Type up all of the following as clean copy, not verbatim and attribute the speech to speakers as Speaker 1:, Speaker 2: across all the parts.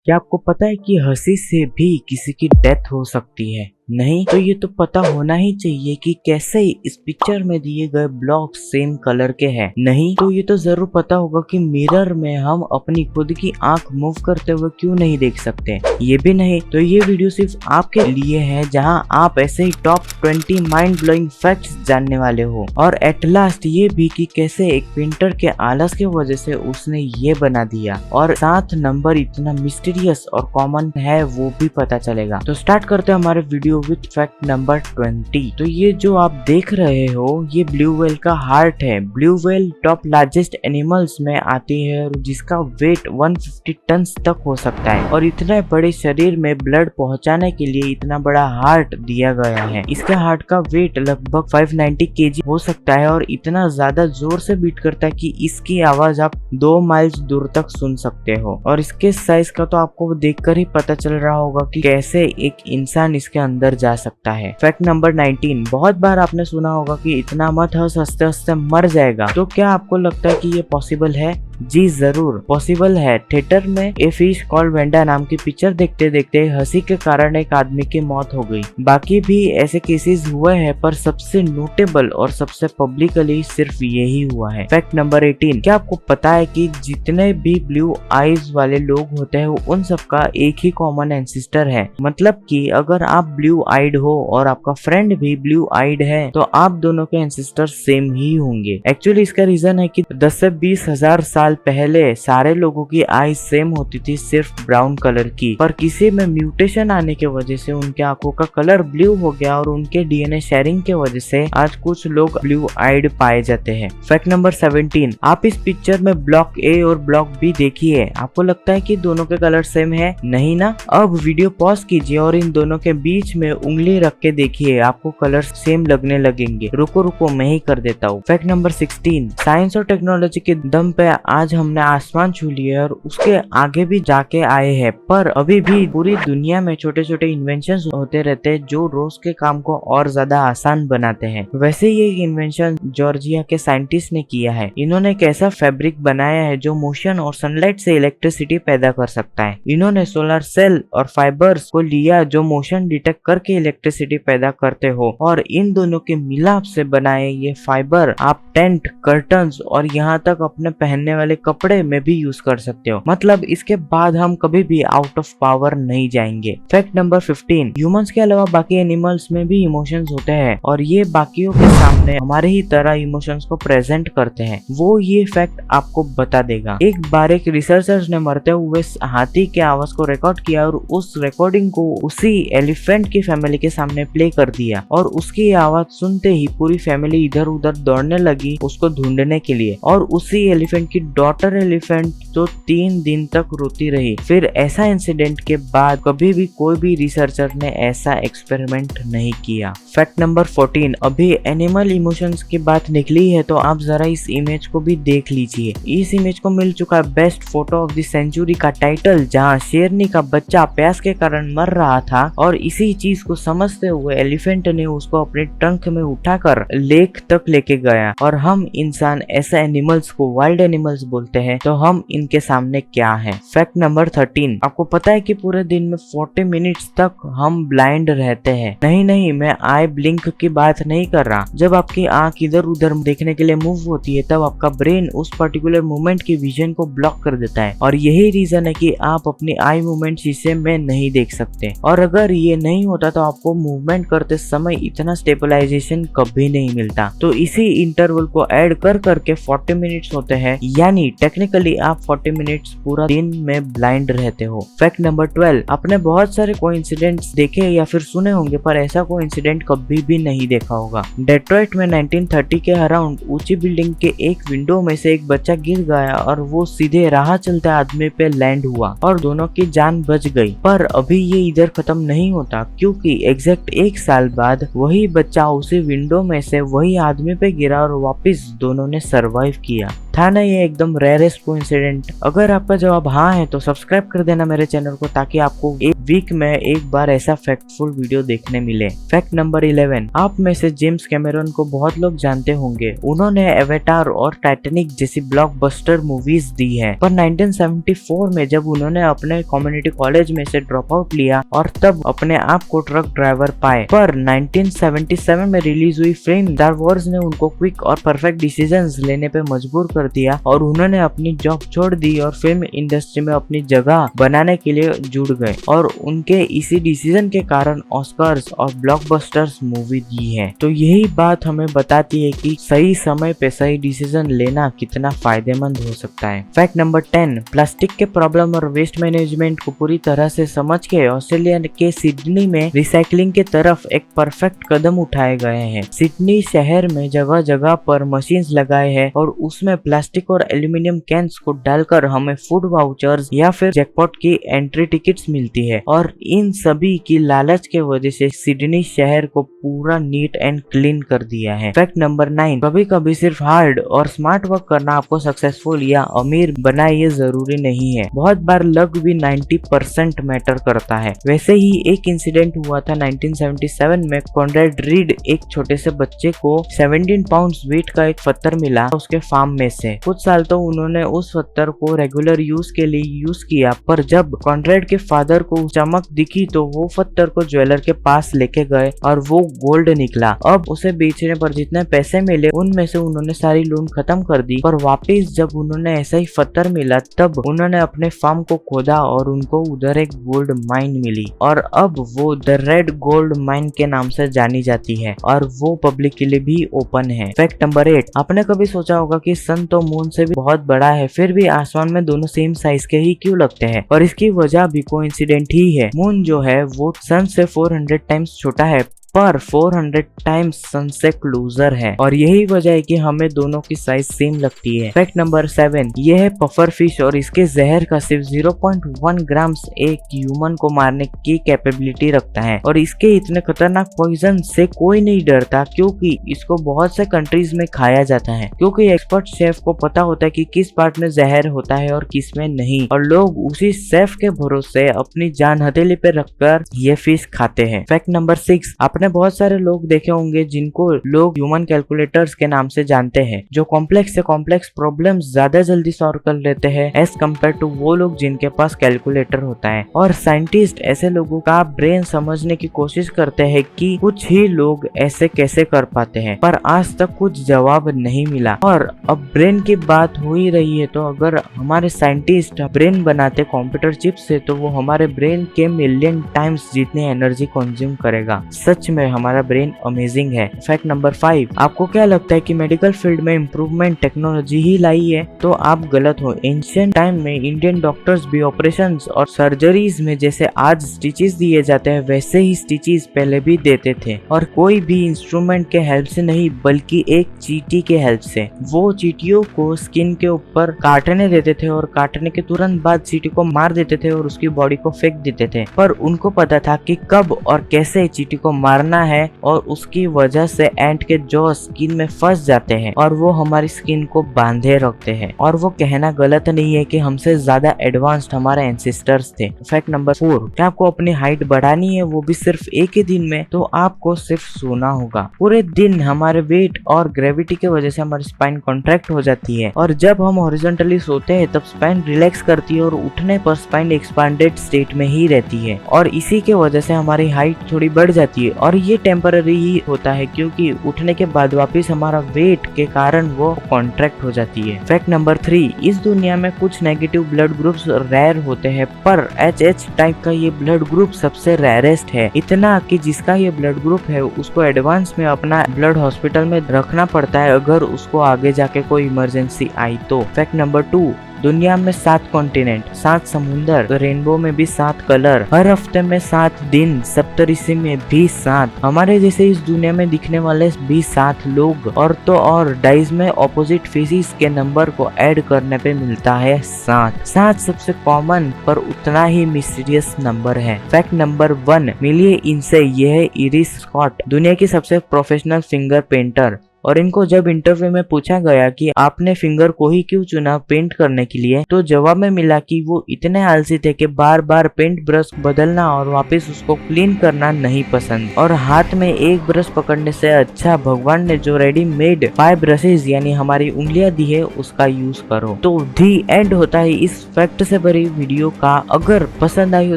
Speaker 1: क्या आपको पता है कि हंसी से भी किसी की डेथ हो सकती है? नहीं तो ये तो पता होना ही चाहिए कि कैसे इस पिक्चर में दिए गए ब्लॉक सेम कलर के हैं। नहीं तो ये तो जरूर पता होगा कि मिरर में हम अपनी खुद की आंख मूव करते हुए क्यों नहीं देख सकते। ये भी नहीं तो ये वीडियो सिर्फ आपके लिए है, जहां आप ऐसे ही टॉप 20 माइंड ब्लोइंग फैक्ट्स जानने वाले हो। और एट लास्ट ये भी कि कैसे एक पेंटर के आलस की वजह से उसने ये बना दिया, और 7 नंबर इतना मिस्टीरियस और कॉमन है वो भी पता चलेगा। तो स्टार्ट करते हैं हमारे वीडियो विद फैक्ट नंबर 20। तो ये जो आप देख रहे हो ये ब्लू व्हेल का हार्ट है। Blue whale top largest animals में आती है और जिसका वेट 150 टन तक हो सकता है, और इतने बड़े शरीर में ब्लड पहुंचाने के लिए इतना बड़ा हार्ट दिया गया है। इसके हार्ट का वेट लगभग 590 केजी हो सकता है और इतना ज्यादा जोर से बीट करता है कि इसकी आवाज आप 2 माइल्स दूर तक सुन सकते हो। और इसके साइज का तो आपको देखकर ही पता चल रहा होगा कि कैसे एक इंसान इसके अंदर जा सकता है। Fact number 19। बहुत बार आपने सुना होगा कि इतना मत हंस, हंसते हंसते मर जाएगा। तो क्या आपको लगता है कि ये पॉसिबल है? जी जरूर पॉसिबल है। थिएटर में ए फिश कॉल्ड वेंडा नाम की पिक्चर देखते देखते हंसी के कारण एक आदमी की मौत हो गई। बाकी भी ऐसे केसेस हुए हैं, पर सबसे नोटेबल और सबसे पब्लिकली सिर्फ यही हुआ है। Fact number 18। क्या आपको पता है कि जितने भी ब्लू आईज वाले लोग होते हैं उन सबका एक ही कॉमन एंसेस्टर है। मतलब कि अगर आप ब्लू आइड हो और आपका फ्रेंड भी ब्लू आइड है तो आप दोनों के एंसेस्टर सेम ही होंगे। एक्चुअली इसका रीजन है कि 10 से 20 हजार साल पहले सारे लोगों की आईज सेम होती थी, सिर्फ ब्राउन कलर की, पर किसी में म्यूटेशन आने की वजह से उनके आंखों का कलर ब्लू हो गया और उनके डीएनए शेयरिंग के वजह से आज कुछ लोग ब्लू आइड पाए जाते हैं। Fact number 17। आप इस पिक्चर में ब्लॉक ए और ब्लॉक बी देखिए। आपको लगता है कि दोनों के कलर सेम है? नहीं ना। अब वीडियो पॉज कीजिए और इन दोनों के बीच में उंगली रख के देखिए, आपको कलर सेम लगने लगेंगे। रुको मैं ही कर देता हूँ। Fact number 16। साइंस और टेक्नोलॉजी के दम पे आज हमने आसमान छू लिया और उसके आगे भी जाके आए हैं, पर अभी भी पूरी दुनिया में छोटे छोटे इन्वेंशन होते रहते हैं जो रोज के काम को और ज्यादा आसान बनाते हैं। वैसे ये इन्वेंशन जॉर्जिया के साइंटिस्ट ने किया है। इन्होंने एक ऐसा फैब्रिक बनाया है जो मोशन और सनलाइट से इलेक्ट्रिसिटी पैदा कर सकता है। इन्होंने सोलर सेल और फाइबर्स को लिया जो मोशन डिटेक्ट करके इलेक्ट्रिसिटी पैदा करते हो, और इन दोनों के मिलाप से बनाए ये फाइबर आप टेंट, कर्टन्स और यहाँ तक अपने पहनने वाले कपड़े में भी यूज कर सकते हो। मतलब इसके बाद हम कभी भी आउट ऑफ पावर नहीं जाएंगे। Fact number 15। ह्यूमंस के अलावा बाकी एनिमल्स में भी इमोशंस होते हैं और ये बाकियों के सामने हमारे ही तरह इमोशंस को प्रेजेंट करते हैं। वो ये फैक्ट आपको बता देगा। एक बार एक रिसर्चर्स ने मरते हुए हाथी के आवाज को रिकॉर्ड किया और उस रिकॉर्डिंग को उसी एलिफेंट की फैमिली के सामने प्ले कर दिया, और उसकी आवाज सुनते ही पूरी फैमिली इधर उधर दौड़ने लगी उसको ढूंढने के लिए। और उसी एलिफेंट की डॉटर एलिफेंट तो 3 दिन तक रोती रही। फिर ऐसा इंसिडेंट के बाद कभी भी कोई भी रिसर्चर ने ऐसा एक्सपेरिमेंट नहीं किया। Fact number 14। अभी एनिमल इमोशंस की बात निकली है तो आप जरा इस इमेज को भी देख लीजिए। इस इमेज को मिल चुका है best photo of the century का टाइटल, जहां शेरनी का बच्चा प्यास के कारण मर रहा था, और इसी चीज को समझते हुए एलिफेंट ने उसको अपने ट्रंक में उठाकर लेक तक लेके गया। और हम इंसान ऐसे एनिमल्स को वाइल्ड एनिमल्स बोलते हैं, तो हम इनके सामने क्या है। Fact number 13। आपको पता है कि पूरे दिन में 40 मिनट्स तक हम ब्लाइंड रहते हैं। नहीं मैं आई ब्लिंक की बात नहीं कर रहा। जब आपकी आंख इधर उधर देखने के लिए मूव होती है तब आपका ब्रेन उस पर्टिकुलर मूवमेंट की विजन को ब्लॉक कर देता है, और यही रीजन है कि आप अपनी आई मूवमेंट शीशे में नहीं देख सकते। और अगर ये नहीं होता तो आपको मूवमेंट करते समय इतना स्टेबलाइजेशन कभी नहीं मिलता। तो इसी इंटरवल को ऐड कर करके 40 मिनट्स होते हैं, यानी टेक्निकली आप 40 मिनट्स पूरा दिन में ब्लाइंड रहते हो। Fact number 12। आपने बहुत सारे कोइंसिडेंट्स देखे या फिर सुने होंगे, पर ऐसा कोइंसिडेंट कभी भी नहीं देखा होगा। डेट्रॉइट में 1930 के अराउंड ऊंची बिल्डिंग के एक विंडो में से एक बच्चा गिर गया और वो सीधे राह चलते आदमी पे लैंड हुआ और दोनों की जान बच गई। पर अभी ये इधर खत्म नहीं होता, क्योंकि एग्जैक्ट 1 साल बाद वही बच्चा उसी विंडो में से वही आदमी पे गिरा और वापस दोनों ने सरवाइव किया। था ना ये एकदम एकदम रेयरेस्ट कोइंसिडेंट? अगर आपका जवाब हाँ है तो सब्सक्राइब कर देना मेरे चैनल को, ताकि आपको एक वीक में एक बार ऐसा फैक्टफुल वीडियो देखने मिले। फैक्ट नंबर 11, आप में से जेम्स कैमरन को बहुत लोग जानते होंगे। उन्होंने एवेटार और टाइटैनिक जैसी ब्लॉकबस्टर मूवीज दी है, पर 1974 में जब उन्होंने अपने कम्युनिटी कॉलेज में से ड्रॉप आउट लिया और तब अपने आप को ट्रक ड्राइवर पाए, पर 1977 में रिलीज हुई फिल्म स्टार वॉर्स ने उनको क्विक और परफेक्ट डिसीजंस लेने पे मजबूर कर दिया और उन्होंने अपनी जॉब छोड़ दी और फिल्म इंडस्ट्री में अपनी जगह बनाने के लिए जुड़ गए और उनके इसी डिसीजन के कारण ऑस्कर्स और ब्लॉकबस्टर्स मूवी दी है। तो यही बात हमें बताती है कि सही समय पे सही डिसीजन लेना कितना फायदेमंद हो सकता है। फैक्ट नंबर 10, प्लास्टिक के प्रॉब्लम और वेस्ट मैनेजमेंट को पूरी तरह से समझ के ऑस्ट्रेलिया के सिडनी में रिसाइकलिंग के तरफ एक परफेक्ट कदम उठाए गए हैं। सिडनी शहर में जगह जगह पर मशीन्स लगाए हैं और उसमें प्लास्टिक और एल्यूमिनियम कैंस को डालकर हमें फूड वाउचर्स या फिर जैकपॉट की एंट्री टिकट्स मिलती है और इन सभी की लालच के वजह से सिडनी शहर को पूरा नीट एंड क्लीन कर दिया है। फैक्ट नंबर 9, कभी कभी सिर्फ हार्ड और स्मार्ट वर्क करना आपको सक्सेसफुल या अमीर बनाए ये जरूरी नहीं है। बहुत बार लक भी 90% मैटर करता है। वैसे ही एक इंसिडेंट हुआ था 1977 में। कॉनरेड रीड एक छोटे से बच्चे को 17 पाउंड्स वेट का एक पत्थर मिला उसके फार्म में से। कुछ साल तो उन्होंने उस पत्थर को रेगुलर यूज के लिए यूज किया, पर जब कॉनरेड के फादर को चमक दिखी तो वो पत्थर को ज्वेलर के पास लेके गए और वो गोल्ड निकला। अब उसे बेचने पर जितने पैसे मिले उनमें से उन्होंने सारी लोन खत्म कर दी, पर वापस जब उन्होंने ऐसा ही पत्थर मिला तब उन्होंने अपने फार्म को खोदा और उनको उधर एक गोल्ड माइन मिली और अब वो द रेड गोल्ड माइन के नाम से जानी जाती है और वो पब्लिक के लिए भी ओपन है। फैक्ट नंबर 8, आपने कभी सोचा होगा कि सन तो मून से भी बहुत बड़ा है, फिर भी आसमान में दोनों सेम साइज के ही क्यों लगते हैं? और इसकी वजह भी कोइंसिडेंट ही है। मून जो है वो सन से 400 टाइम्स छोटा है, पर 400 टाइम्स सन से क्लोजर है और यही वजह है कि हमें दोनों की साइज सेम लगती है। फैक्ट नंबर 7, यह है पफर फिश और इसके जहर का सिर्फ 0.1 ग्राम्स एक ह्यूमन को मारने की कैपेबिलिटी रखता है और इसके इतने खतरनाक पॉइजन से कोई नहीं डरता क्योंकि इसको बहुत से कंट्रीज में खाया जाता है, क्योंकि एक्सपर्ट शेफ को पता होता है कि किस पार्ट में जहर होता है और किस में नहीं, और लोग उसी शेफ के भरोसे अपनी जान हथेली पे रखकर ये फिश खाते हैं। फैक्ट नंबर 6, आपने बहुत सारे लोग देखे होंगे जिनको लोग ह्यूमन कैलकुलेटर्स के नाम से जानते हैं, जो कॉम्प्लेक्स से कॉम्प्लेक्स प्रॉब्लम्स ज्यादा जल्दी सॉल्व कर लेते हैं एज कम्पेयर टू वो लोग जिनके पास कैलकुलेटर होता है। और साइंटिस्ट ऐसे लोगों का ब्रेन समझने की कोशिश करते हैं कि कुछ ही लोग ऐसे कैसे कर पाते हैं, पर आज तक कुछ जवाब नहीं मिला। और अब ब्रेन की बात हो ही रही है तो अगर हमारे साइंटिस्ट ब्रेन बनाते कंप्यूटर चिप से तो वो हमारे ब्रेन के मिलियन टाइम्स जितनी एनर्जी कंज्यूम करेगा। सच में हमारा ब्रेन अमेजिंग है। फैक्ट नंबर 5, आपको क्या लगता है कि मेडिकल फील्ड में इम्प्रूवमेंट टेक्नोलॉजी ही लाई है? तो आप गलत हो। एंशिएंट टाइम में इंडियन डॉक्टर्स भी ऑपरेशंस और सर्जरीज में जैसे आज स्टिचेस दिए जाते हैं वैसे ही स्टिचेस पहले भी देते थे, और कोई भी इंस्ट्रूमेंट के हेल्प से नहीं बल्कि एक चींटी के हेल्प से। वो चींटियों को स्किन के ऊपर काटने देते थे और काटने के तुरंत बाद चींटी को मार देते थे और उसकी बॉडी को फेंक देते थे, पर उनको पता था कि कब और कैसे चींटी को मारना है और उसकी वजह से एंट के जॉ स्किन में फंस जाते हैं और वो हमारी स्किन को बांधे रखते हैं। और वो कहना गलत नहीं है कि हमसे ज्यादा एडवांस्ड हमारे एंसेस्टर्स थे। फैक्ट नंबर 4, क्या आपको अपनी हाइट बढ़ानी है वो भी सिर्फ एक ही दिन में? तो आपको सिर्फ सोना होगा। पूरे दिन हमारे वेट और ग्रेविटी की वजह से हमारी स्पाइन कॉन्ट्रैक्ट हो जाती है और जब हम हॉरिजॉन्टली सोते हैं तब स्पाइन रिलैक्स करती है और उठने पर स्पाइन एक्सपांडेड स्टेट में ही रहती है और इसी के वजह से हमारी हाइट थोड़ी बढ़ जाती है और ये टेम्पररी ही होता है क्योंकि उठने के बाद वापस हमारा वेट के कारण वो कॉन्ट्रैक्ट हो जाती है। फैक्ट नंबर 3, इस दुनिया में कुछ नेगेटिव ब्लड ग्रुप्स रेयर होते हैं पर HH टाइप का ये ब्लड ग्रुप सबसे रेयरेस्ट है, इतना कि जिसका ये ब्लड ग्रुप है उसको एडवांस में अपना ब्लड हॉस्पिटल में रखना पड़ता है अगर उसको आगे जाके कोई इमरजेंसी आई तो। फैक्ट नंबर 2, दुनिया में 7 कॉन्टिनेंट, 7 समुंदर, रेनबो में भी 7 कलर, हर हफ्ते में 7 दिन, सप्तऋषि में भी 7, हमारे जैसे इस दुनिया में दिखने वाले भी 7 लोग, और तो और डाइज में ऑपोजिट फेसिस के नंबर को ऐड करने पे मिलता है 7। 7 सबसे कॉमन पर उतना ही मिस्टीरियस नंबर है। फैक्ट नंबर 1, मिलिए इनसे, यह है इरिस स्कॉट, दुनिया की सबसे प्रोफेशनल फिंगर पेंटर। और इनको जब इंटरव्यू में पूछा गया कि आपने फिंगर को ही क्यों चुना पेंट करने के लिए, तो जवाब में मिला कि वो इतने आलसी थे कि बार बार पेंट ब्रश बदलना और वापस उसको क्लीन करना नहीं पसंद, और हाथ में एक ब्रश पकड़ने से अच्छा भगवान ने जो रेडीमेड 5 ब्रशेज यानी हमारी उंगलियां दी है उसका यूज करो। तो दी एंड होता है इस फैक्ट से भरी वीडियो का। अगर पसंद आई हो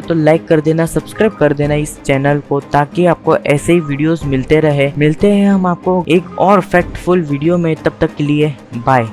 Speaker 1: तो लाइक कर देना, सब्सक्राइब कर देना इस चैनल को, ताकि आपको ऐसे ही वीडियोस मिलते रहे। मिलते हैं हम आपको एक और फैक्टफुल वीडियो में, तब तक के लिए बाय।